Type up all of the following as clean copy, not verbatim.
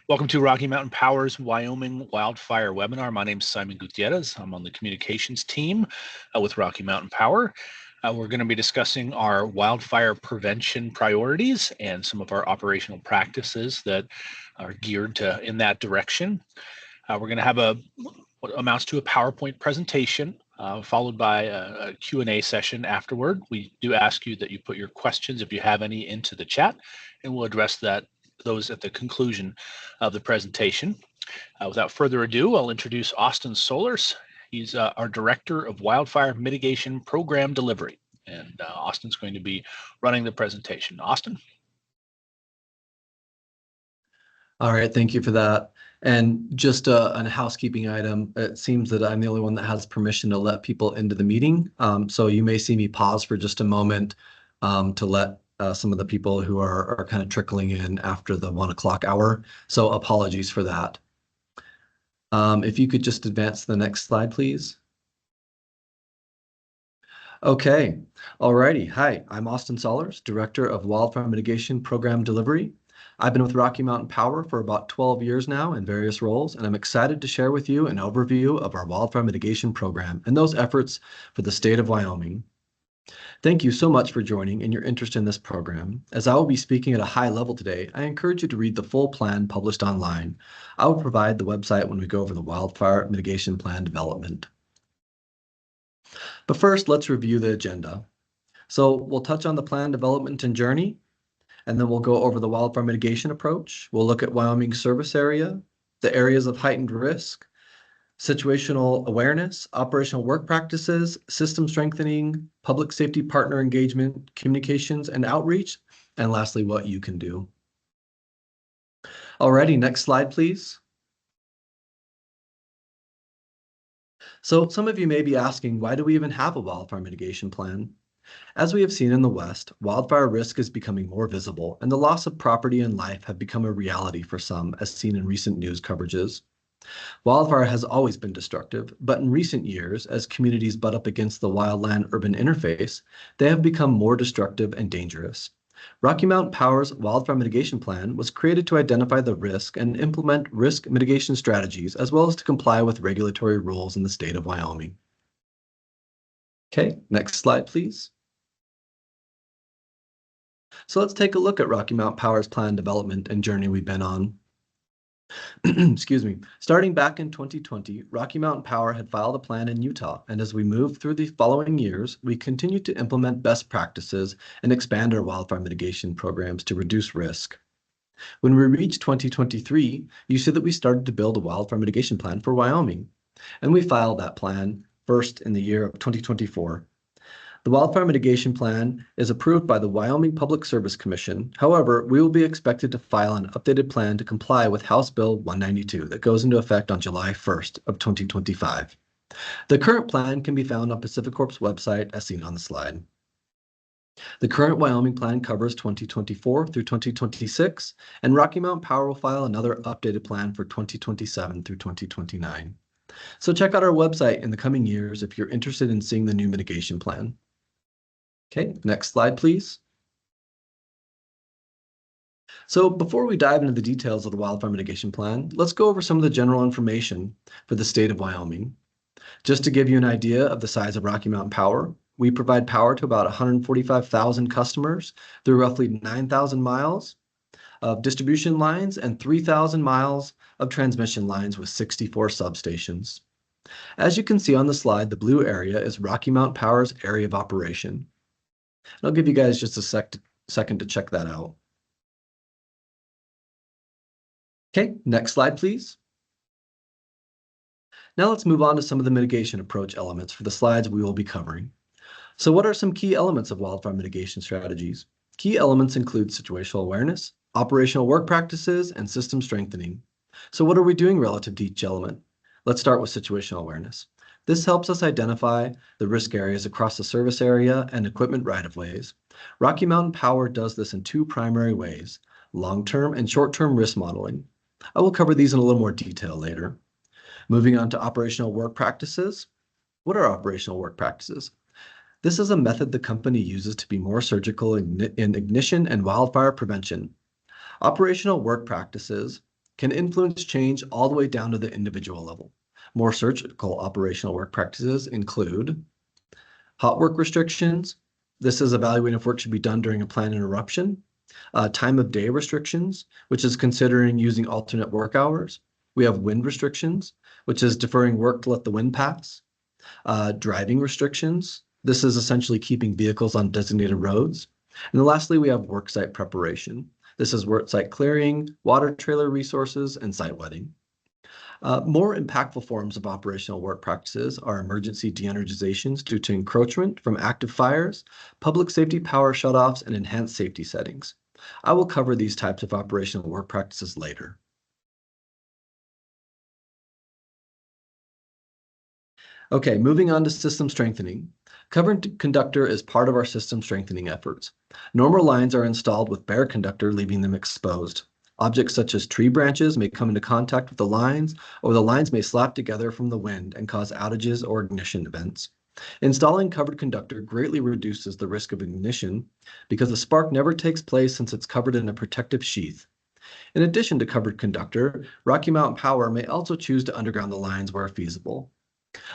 Welcome to Rocky Mountain Power's Wyoming Wildfire webinar. My name is Simon Gutierrez. I'm on the communications team with Rocky Mountain Power. We're going to be discussing our wildfire prevention priorities and some of our operational practices that are geared in that direction. We're going to have what amounts to a PowerPoint presentation, followed by a Q&A session afterward. We do ask you that you put your questions, if you have any, into the chat, and we'll address those at the conclusion of the presentation. Without further ado, I'll introduce Austin Solers. He's our Director of Wildfire Mitigation Program Delivery, and Austin's going to be running the presentation. Austin? All right, thank you for that. And just a housekeeping item, it seems that I'm the only one that has permission to let people into the meeting. So you may see me pause for just a moment to let some of the people who are kind of trickling in after the 1 o'clock hour. So apologies for that. If you could just advance to the next slide, please. Okay, alrighty. Hi, I'm Austin Solers, Director of Wildfire Mitigation Program Delivery. I've been with Rocky Mountain Power for about 12 years now in various roles, and I'm excited to share with you an overview of our wildfire mitigation program and those efforts for the state of Wyoming. Thank you so much for joining and your interest in this program. As I will be speaking at a high level today, I encourage you to read the full plan published online. I will provide the website when we go over the Wildfire Mitigation Plan development. But first, let's review the agenda. So we'll touch on the plan development and journey, and then we'll go over the wildfire mitigation approach. We'll look at Wyoming service area, the areas of heightened risk, situational awareness, operational work practices, system strengthening, public safety partner engagement, communications and outreach, and lastly, what you can do. Alrighty, next slide, please. So some of you may be asking, why do we even have a wildfire mitigation plan? As we have seen in the West, wildfire risk is becoming more visible, and the loss of property and life have become a reality for some, as seen in recent news coverages. Wildfire has always been destructive, but in recent years, as communities butt up against the wildland-urban interface, they have become more destructive and dangerous. Rocky Mountain Power's Wildfire Mitigation Plan was created to identify the risk and implement risk mitigation strategies, as well as to comply with regulatory rules in the state of Wyoming. Okay, next slide, please. So let's take a look at Rocky Mountain Power's plan development and journey we've been on. Excuse me. Starting back in 2020, Rocky Mountain Power had filed a plan in Utah, and as we moved through the following years, we continued to implement best practices and expand our wildfire mitigation programs to reduce risk. When we reached 2023, you see that we started to build a wildfire mitigation plan for Wyoming, and we filed that plan first in the year of 2024. The Wildfire Mitigation Plan is approved by the Wyoming Public Service Commission. However, we will be expected to file an updated plan to comply with House Bill 192 that goes into effect on July 1st of 2025. The current plan can be found on PacifiCorp's website as seen on the slide. The current Wyoming plan covers 2024 through 2026, and Rocky Mountain Power will file another updated plan for 2027 through 2029. So check out our website in the coming years if you're interested in seeing the new mitigation plan. Okay, next slide, please. So before we dive into the details of the Wildfire Mitigation Plan, let's go over some of the general information for the state of Wyoming. Just to give you an idea of the size of Rocky Mountain Power, we provide power to about 145,000 customers through roughly 9,000 miles of distribution lines and 3,000 miles of transmission lines with 64 substations. As you can see on the slide, the blue area is Rocky Mountain Power's area of operation. And I'll give you guys just a second to check that out. Okay, next slide, please. Now let's move on to some of the mitigation approach elements for the slides we will be covering. So what are some key elements of wildfire mitigation strategies? Key elements include situational awareness, operational work practices, and system strengthening. So what are we doing relative to each element? Let's start with situational awareness. This helps us identify the risk areas across the service area and equipment right-of-ways. Rocky Mountain Power does this in two primary ways, long-term and short-term risk modeling. I will cover these in a little more detail later. Moving on to operational work practices. What are operational work practices? This is a method the company uses to be more surgical in ignition and wildfire prevention. Operational work practices can influence change all the way down to the individual level. More surgical operational work practices include hot work restrictions. This is evaluating if work should be done during a planned interruption. Time of day restrictions, which is considering using alternate work hours. We have wind restrictions, which is deferring work to let the wind pass. Driving restrictions. This is essentially keeping vehicles on designated roads. And then lastly, we have worksite preparation. This is worksite clearing, water trailer resources, and site wetting. More impactful forms of operational work practices are emergency de-energizations due to encroachment from active fires, public safety power shutoffs, and enhanced safety settings. I will cover these types of operational work practices later. Okay, moving on to system strengthening. Covered conductor is part of our system strengthening efforts. Normal lines are installed with bare conductor, leaving them exposed. Objects such as tree branches may come into contact with the lines, or the lines may slap together from the wind and cause outages or ignition events. Installing covered conductor greatly reduces the risk of ignition because the spark never takes place since it's covered in a protective sheath. In addition to covered conductor, Rocky Mountain Power may also choose to underground the lines where feasible.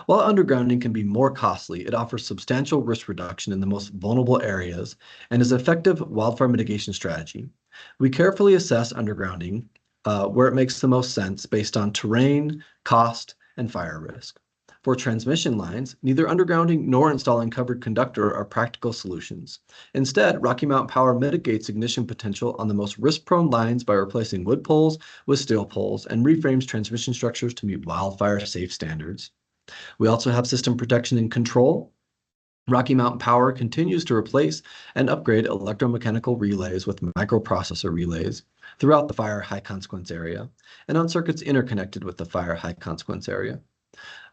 While undergrounding can be more costly, it offers substantial risk reduction in the most vulnerable areas and is an effective wildfire mitigation strategy. We carefully assess undergrounding where it makes the most sense based on terrain, cost, and fire risk. For transmission lines, neither undergrounding nor installing covered conductor are practical solutions. Instead, Rocky Mountain Power mitigates ignition potential on the most risk-prone lines by replacing wood poles with steel poles and reframes transmission structures to meet wildfire-safe standards. We also have system protection and control. Rocky Mountain Power continues to replace and upgrade electromechanical relays with microprocessor relays throughout the fire high consequence area and on circuits interconnected with the fire high consequence area.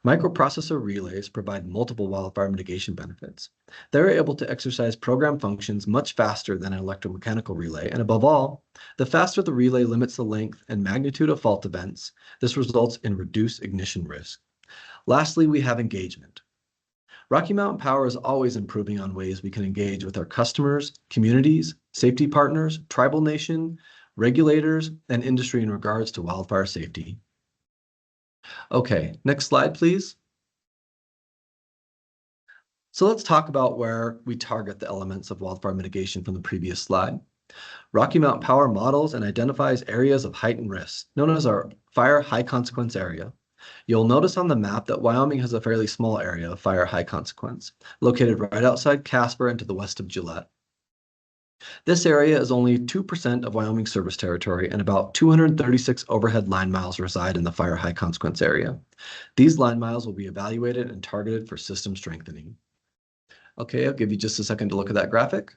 Microprocessor relays provide multiple wildfire mitigation benefits. They're able to exercise program functions much faster than an electromechanical relay, and above all, the faster the relay limits the length and magnitude of fault events, this results in reduced ignition risk. Lastly, we have engagement. Rocky Mountain Power is always improving on ways we can engage with our customers, communities, safety partners, tribal nation, regulators, and industry in regards to wildfire safety. Okay, next slide, please. So let's talk about where we target the elements of wildfire mitigation from the previous slide. Rocky Mountain Power models and identifies areas of heightened risk, known as our fire high consequence area. You'll notice on the map that Wyoming has a fairly small area of fire high consequence, located right outside Casper and to the west of Gillette. This area is only 2% of Wyoming service territory, and about 236 overhead line miles reside in the fire high consequence area. These line miles will be evaluated and targeted for system strengthening. Okay, I'll give you just a second to look at that graphic.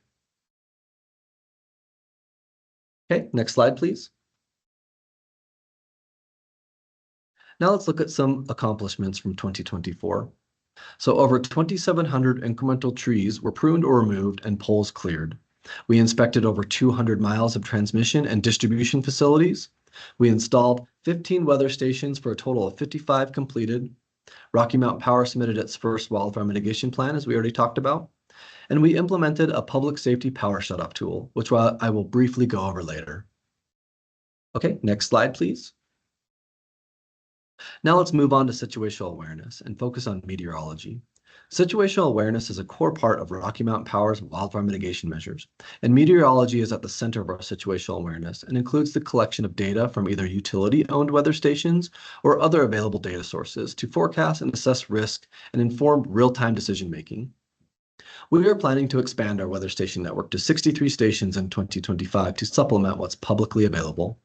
Okay, next slide, please. Now let's look at some accomplishments from 2024. So over 2,700 incremental trees were pruned or removed and poles cleared. We inspected over 200 miles of transmission and distribution facilities. We installed 15 weather stations for a total of 55 completed. Rocky Mountain Power submitted its first wildfire mitigation plan, as we already talked about. And we implemented a public safety power shutoff tool, which I will briefly go over later. Okay, next slide, please. Now let's move on to situational awareness and focus on meteorology. Situational awareness is a core part of Rocky Mountain Power's wildfire mitigation measures, and meteorology is at the center of our situational awareness and includes the collection of data from either utility-owned weather stations or other available data sources to forecast and assess risk and inform real-time decision-making. We are planning to expand our weather station network to 63 stations in 2025 to supplement what's publicly available.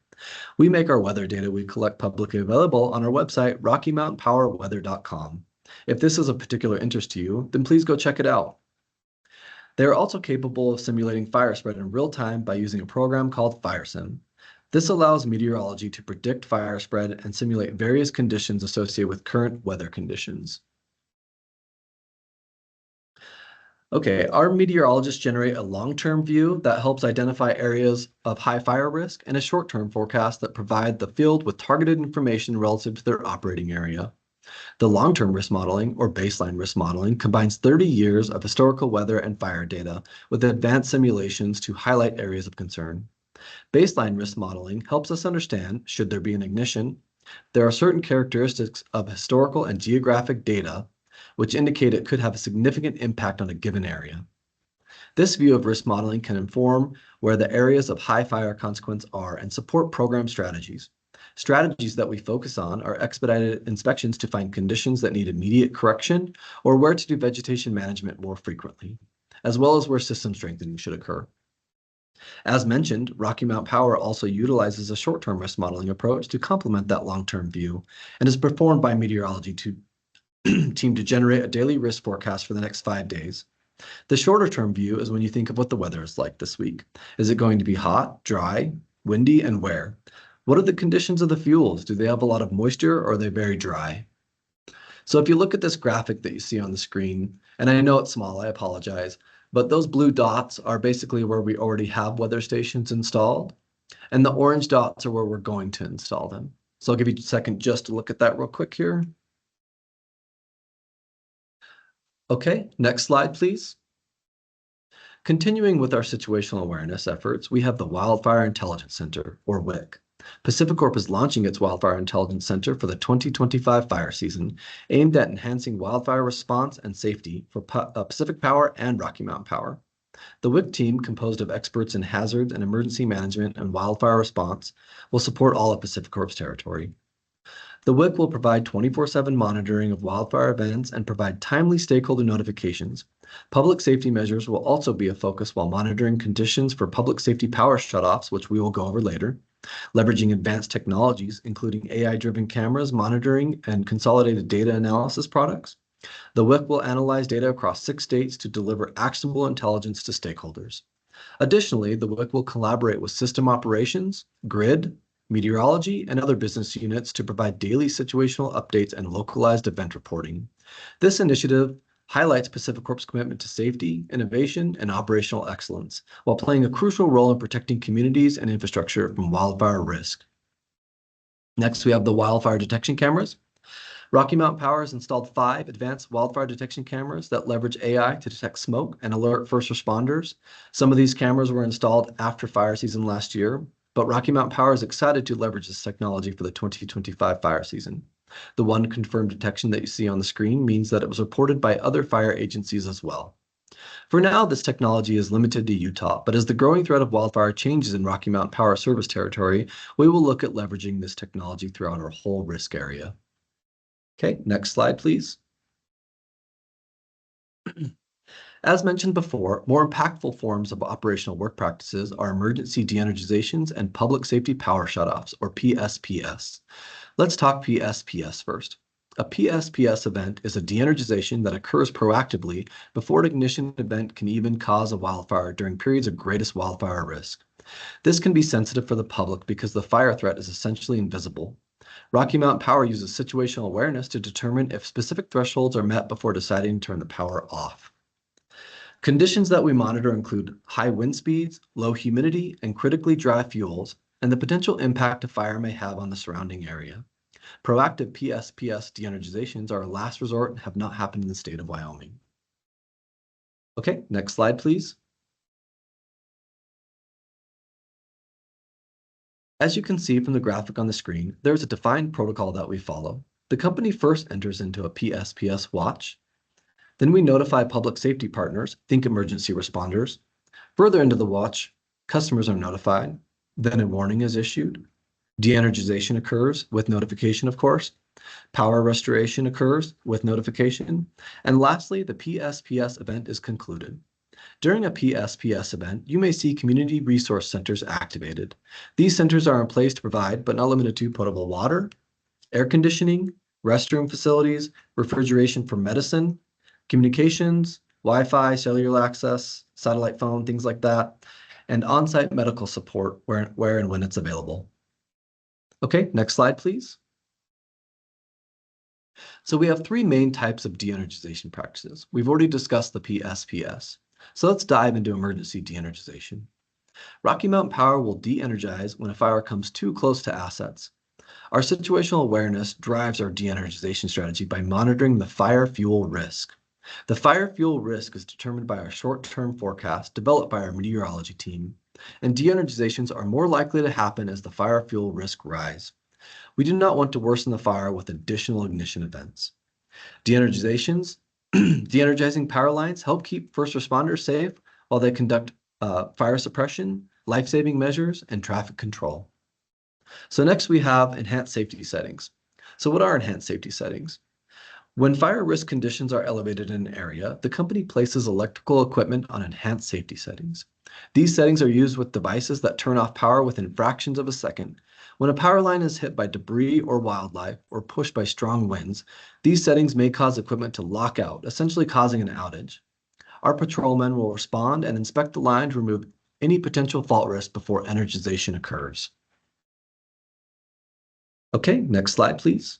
We make our weather data we collect publicly available on our website, RockyMountainPowerWeather.com. If this is of particular interest to you, then please go check it out. They are also capable of simulating fire spread in real time by using a program called FireSim. This allows meteorology to predict fire spread and simulate various conditions associated with current weather conditions. Okay, our meteorologists generate a long-term view that helps identify areas of high fire risk and a short-term forecast that provide the field with targeted information relative to their operating area. The long-term risk modeling, or baseline risk modeling, combines 30 years of historical weather and fire data with advanced simulations to highlight areas of concern. Baseline risk modeling helps us understand, should there be an ignition, there are certain characteristics of historical and geographic data which indicate it could have a significant impact on a given area. This view of risk modeling can inform where the areas of high fire consequence are and support program strategies. Strategies that we focus on are expedited inspections to find conditions that need immediate correction or where to do vegetation management more frequently, as well as where system strengthening should occur. As mentioned, Rocky Mount Power also utilizes a short-term risk modeling approach to complement that long-term view and is performed by meteorology team to generate a daily risk forecast for the next 5 days. The shorter term view is when you think of what the weather is like this week. Is it going to be hot, dry, windy, and where? What are the conditions of the fuels? Do they have a lot of moisture or are they very dry? So if you look at this graphic that you see on the screen, and I know it's small, I apologize, but those blue dots are basically where we already have weather stations installed, and the orange dots are where we're going to install them. So I'll give you a second just to look at that real quick here. Okay, next slide, please. Continuing with our situational awareness efforts, we have the Wildfire Intelligence Center, or WIC. PacifiCorp is launching its Wildfire Intelligence Center for the 2025 fire season, aimed at enhancing wildfire response and safety for Pacific Power and Rocky Mountain Power. The WIC team, composed of experts in hazards and emergency management and wildfire response, will support all of PacifiCorp's territory. The WIC will provide 24/7 monitoring of wildfire events and provide timely stakeholder notifications. Public safety measures will also be a focus while monitoring conditions for public safety power shutoffs, which we will go over later, leveraging advanced technologies, including AI-driven cameras, monitoring, and consolidated data analysis products. The WIC will analyze data across 6 states to deliver actionable intelligence to stakeholders. Additionally, the WIC will collaborate with system operations, grid, meteorology, and other business units to provide daily situational updates and localized event reporting. This initiative highlights PacifiCorp's commitment to safety, innovation, and operational excellence, while playing a crucial role in protecting communities and infrastructure from wildfire risk. Next, we have the wildfire detection cameras. Rocky Mountain Power has installed 5 advanced wildfire detection cameras that leverage AI to detect smoke and alert first responders. Some of these cameras were installed after fire season last year, but Rocky Mountain Power is excited to leverage this technology for the 2025 fire season. The one confirmed detection that you see on the screen means that it was reported by other fire agencies as well. For now, this technology is limited to Utah, but as the growing threat of wildfire changes in Rocky Mountain Power service territory, we will look at leveraging this technology throughout our whole risk area. Okay, next slide, please. As mentioned before, more impactful forms of operational work practices are emergency de-energizations and public safety power shutoffs, or PSPS. Let's talk PSPS first. A PSPS event is a de-energization that occurs proactively before an ignition event can even cause a wildfire during periods of greatest wildfire risk. This can be sensitive for the public because the fire threat is essentially invisible. Rocky Mountain Power uses situational awareness to determine if specific thresholds are met before deciding to turn the power off. Conditions that we monitor include high wind speeds, low humidity, and critically dry fuels, and the potential impact a fire may have on the surrounding area. Proactive PSPS de-energizations are a last resort and have not happened in the state of Wyoming. Okay, next slide, please. As you can see from the graphic on the screen, there's a defined protocol that we follow. The company first enters into a PSPS watch. Then we notify public safety partners, think emergency responders. Further into the watch, customers are notified. Then a warning is issued. De-energization occurs with notification, of course. Power restoration occurs with notification. And lastly, the PSPS event is concluded. During a PSPS event, you may see community resource centers activated. These centers are in place to provide, but not limited to, potable water, air conditioning, restroom facilities, refrigeration for medicine, communications, Wi-Fi, cellular access, satellite phone, things like that, and on-site medical support where and when it's available. Okay, next slide, please. So we have 3 main types of de-energization practices. We've already discussed the PSPS. So let's dive into emergency de-energization. Rocky Mountain Power will de-energize when a fire comes too close to assets. Our situational awareness drives our de-energization strategy by monitoring the fire fuel risk. The fire fuel risk is determined by our short-term forecast developed by our meteorology team. and de-energizations are more likely to happen as the fire fuel risk rise. We do not want to worsen the fire with additional ignition events. De-energizations, de-energizing power lines help keep first responders safe while they conduct fire suppression, life-saving measures, and traffic control. So next we have enhanced safety settings. So what are enhanced safety settings? When fire risk conditions are elevated in an area, the company places electrical equipment on enhanced safety settings. These settings are used with devices that turn off power within fractions of a second. When a power line is hit by debris or wildlife or pushed by strong winds, these settings may cause equipment to lock out, essentially causing an outage. Our patrolmen will respond and inspect the line to remove any potential fault risk before energization occurs. Okay, next slide, please.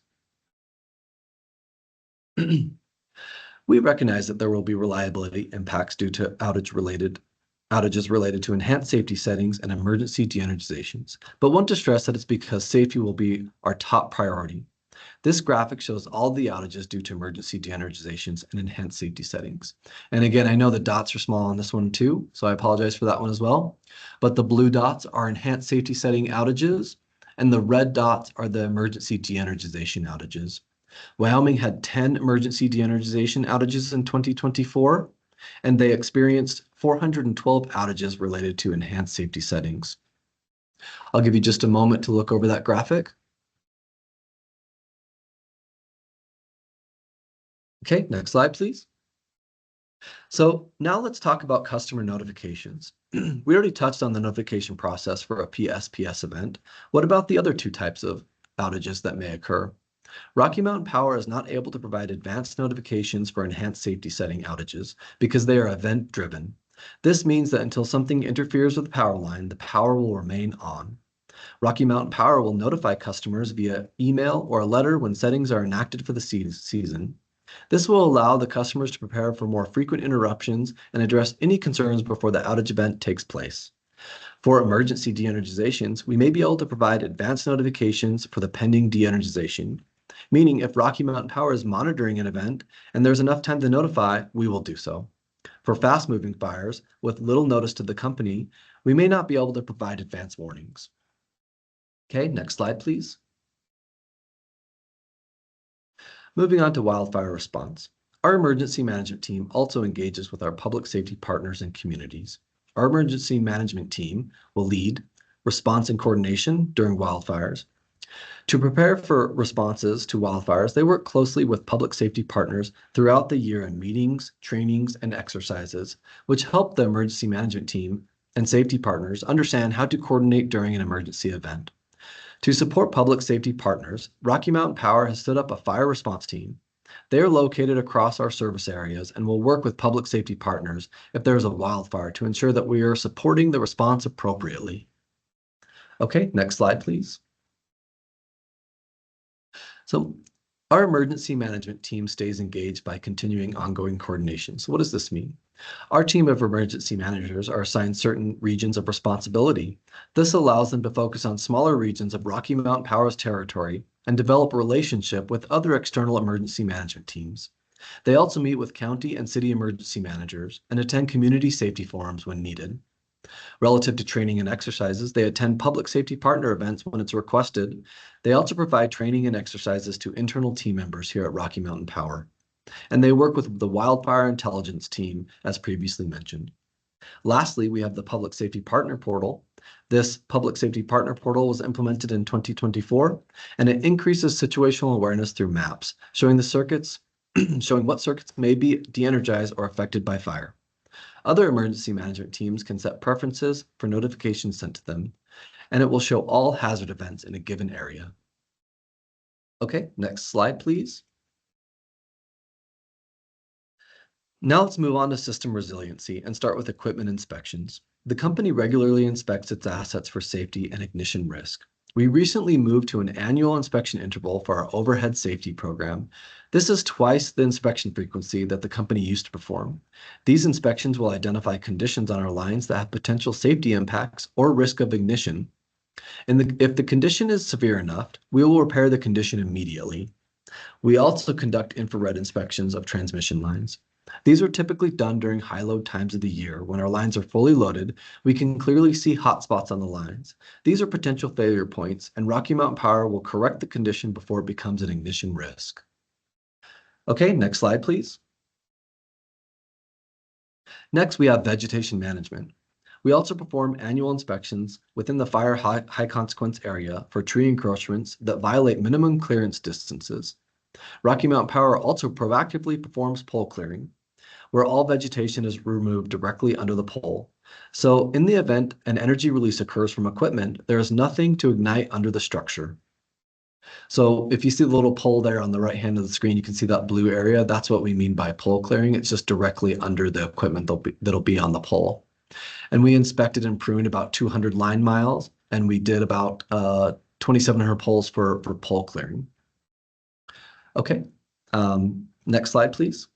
We recognize that there will be reliability impacts due to outages related to enhanced safety settings and emergency de-energizations, but want to stress that it's because safety will be our top priority. This graphic shows all the outages due to emergency de-energizations and enhanced safety settings. And again, I know the dots are small on this one too, so I apologize for that one as well. But the blue dots are enhanced safety setting outages, and the red dots are the emergency de-energization outages. Wyoming had 10 emergency de-energization outages in 2024, and they experienced 412 outages related to enhanced safety settings. I'll give you just a moment to look over that graphic. Okay, next slide, please. So now let's talk about customer notifications. We already touched on the notification process for a PSPS event. What about the other two types of outages that may occur? Rocky Mountain Power is not able to provide advanced notifications for enhanced safety setting outages because they are event-driven. This means that until something interferes with the power line, the power will remain on. Rocky Mountain Power will notify customers via email or a letter when settings are enacted for the season. This will allow the customers to prepare for more frequent interruptions and address any concerns before the outage event takes place. For emergency de-energizations, we may be able to provide advanced notifications for the pending de-energization, meaning if Rocky Mountain Power is monitoring an event and there's enough time to notify, we will do so. For fast-moving fires, with little notice to the company, we may not be able to provide advance warnings. Okay, next slide, please. Moving on to wildfire response. Our emergency management team also engages with our public safety partners and communities. Our emergency management team will lead response and coordination during wildfires. To prepare for responses to wildfires, they work closely with public safety partners throughout the year in meetings, trainings, and exercises, which help the emergency management team and safety partners understand how to coordinate during an emergency event. To support public safety partners, Rocky Mountain Power has stood up a fire response team. They are located across our service areas and will work with public safety partners if there is a wildfire to ensure that we are supporting the response appropriately. Okay, next slide, please. So our emergency management team stays engaged by continuing ongoing coordination. So what does this mean? Our team of emergency managers are assigned certain regions of responsibility. This allows them to focus on smaller regions of Rocky Mountain Power's territory and develop a relationship with other external emergency management teams. They also meet with county and city emergency managers and attend community safety forums when needed. Relative to training and exercises, they attend public safety partner events when it's requested. They also provide training and exercises to internal team members here at Rocky Mountain Power. And they work with the Wildfire Intelligence team, as previously mentioned. Lastly, we have the Public Safety Partner Portal. This Public Safety Partner Portal was implemented in 2024, and it increases situational awareness through maps, showing what circuits may be de-energized or affected by fire. Other emergency management teams can set preferences for notifications sent to them, and it will show all hazard events in a given area. Okay, next slide, please. Now let's move on to system resiliency and start with equipment inspections. The company regularly inspects its assets for safety and ignition risk. We recently moved to an annual inspection interval for our overhead safety program. This is twice the inspection frequency that the company used to perform. These inspections will identify conditions on our lines that have potential safety impacts or risk of ignition. If the condition is severe enough, we will repair the condition immediately. We also conduct infrared inspections of transmission lines. These are typically done during high load times of the year. When our lines are fully loaded, we can clearly see hot spots on the lines. These are potential failure points, and Rocky Mountain Power will correct the condition before it becomes an ignition risk. Okay, next slide, please. Next, we have vegetation management. We also perform annual inspections within the fire high consequence area for tree encroachments that violate minimum clearance distances. Rocky Mountain Power also proactively performs pole clearing, where all vegetation is removed directly under the pole. So in the event an energy release occurs from equipment, there is nothing to ignite under the structure. So if you see the little pole there on the right hand of the screen, you can see that blue area. That's what we mean by pole clearing. It's just directly under the equipment that'll be on the pole. And we inspected and pruned about 200 line miles, and we did about 2,700 poles for pole clearing. Okay, next slide, please.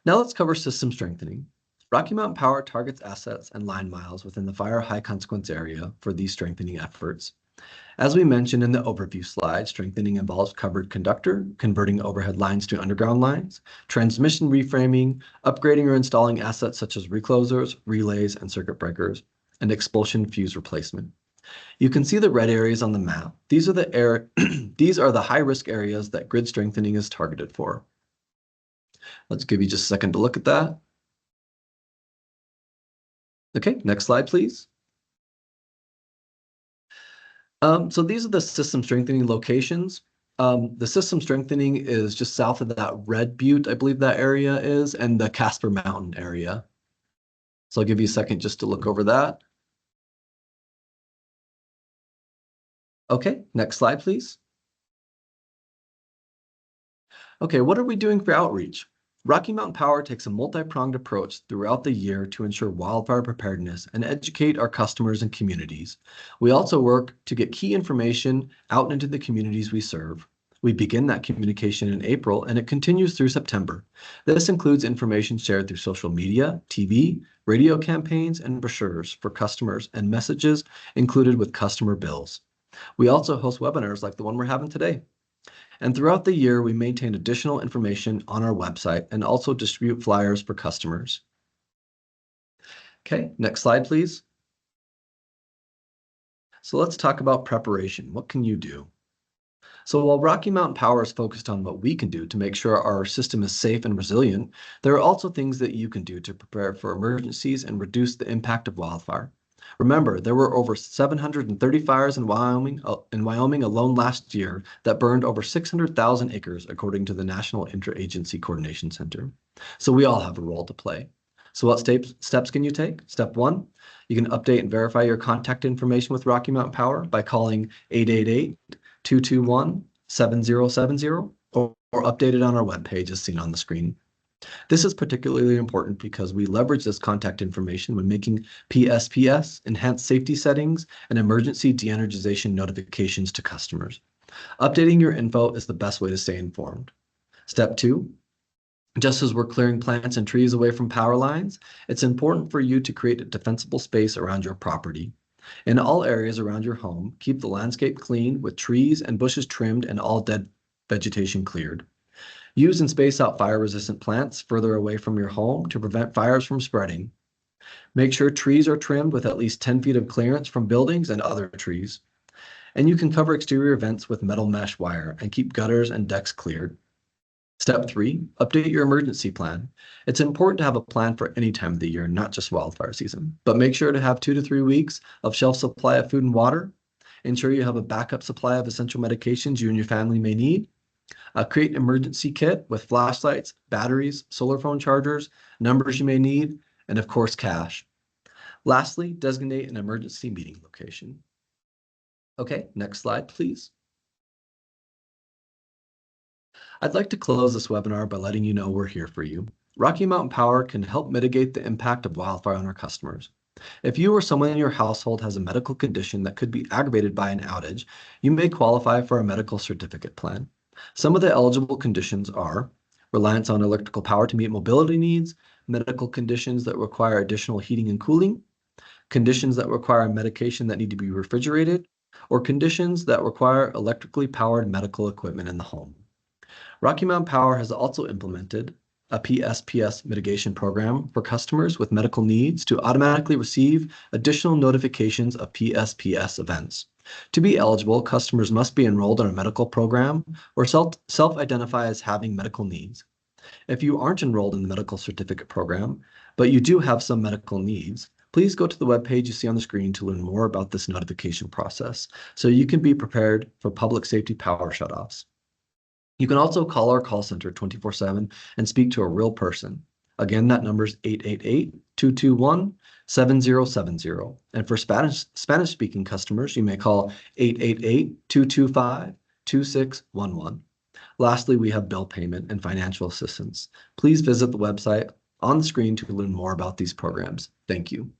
Now let's cover system strengthening. Rocky Mountain Power targets assets and line miles within the fire high consequence area for these strengthening efforts. As we mentioned in the overview slide, strengthening involves covered conductor, converting overhead lines to underground lines, transmission reframing, upgrading or installing assets such as reclosers, relays, and circuit breakers, and expulsion fuse replacement. You can see the red areas on the map. These are the high-risk areas that grid strengthening is targeted for. Let's give you just a second to look at that. Okay, next slide, please. So these are the system strengthening locations. The system strengthening is just south of that Red Butte, I believe that area is, and the Casper Mountain area. So I'll give you a second just to look over that. Okay, next slide, please. Okay, what are we doing for outreach? Rocky Mountain Power takes a multi-pronged approach throughout the year to ensure wildfire preparedness and educate our customers and communities. We also work to get key information out into the communities we serve. We begin that communication in April and it continues through September. This includes information shared through social media, TV, radio campaigns, and brochures for customers and messages included with customer bills. We also host webinars like the one we're having today. And throughout the year, we maintain additional information on our website and also distribute flyers for customers. Okay, next slide, please. So let's talk about preparation. What can you do? So while Rocky Mountain Power is focused on what we can do to make sure our system is safe and resilient, there are also things that you can do to prepare for emergencies and reduce the impact of wildfire. Remember, there were over 730 fires in Wyoming alone last year that burned over 600,000 acres, according to the National Interagency Coordination Center. So we all have a role to play. So what steps can you take? Step 1, you can update and verify your contact information with Rocky Mountain Power by calling 888-221-7070 or update it on our webpage as seen on the screen. This is particularly important because we leverage this contact information when making PSPS, enhanced safety settings, and emergency de-energization notifications to customers. Updating your info is the best way to stay informed. Step 2, just as we're clearing plants and trees away from power lines, it's important for you to create a defensible space around your property. In all areas around your home, keep the landscape clean with trees and bushes trimmed and all dead vegetation cleared. Use and space out fire-resistant plants further away from your home to prevent fires from spreading. Make sure trees are trimmed with at least 10 feet of clearance from buildings and other trees. And you can cover exterior vents with metal mesh wire and keep gutters and decks cleared. Step 3, update your emergency plan. It's important to have a plan for any time of the year, not just wildfire season, but make sure to have 2 to 3 weeks of shelf supply of food and water. Ensure you have a backup supply of essential medications you and your family may need. Create an emergency kit with flashlights, batteries, solar phone chargers, numbers you may need, and of course, cash. Lastly, designate an emergency meeting location. Okay, next slide, please. I'd like to close this webinar by letting you know we're here for you. Rocky Mountain Power can help mitigate the impact of wildfire on our customers. If you or someone in your household has a medical condition that could be aggravated by an outage, you may qualify for a medical certificate plan. Some of the eligible conditions are reliance on electrical power to meet mobility needs, medical conditions that require additional heating and cooling, conditions that require medication that need to be refrigerated, or conditions that require electrically powered medical equipment in the home. Rocky Mountain Power has also implemented a PSPS mitigation program for customers with medical needs to automatically receive additional notifications of PSPS events. To be eligible, customers must be enrolled in a medical program or self-identify as having medical needs. If you aren't enrolled in the medical certificate program, but you do have some medical needs, please go to the webpage you see on the screen to learn more about this notification process so you can be prepared for public safety power shutoffs. You can also call our call center 24/7 and speak to a real person. Again, that number is 888-221-7070. And for Spanish-speaking customers, you may call 888-225-2611. Lastly, we have bill payment and financial assistance. Please visit the website on the screen to learn more about these programs. Thank you.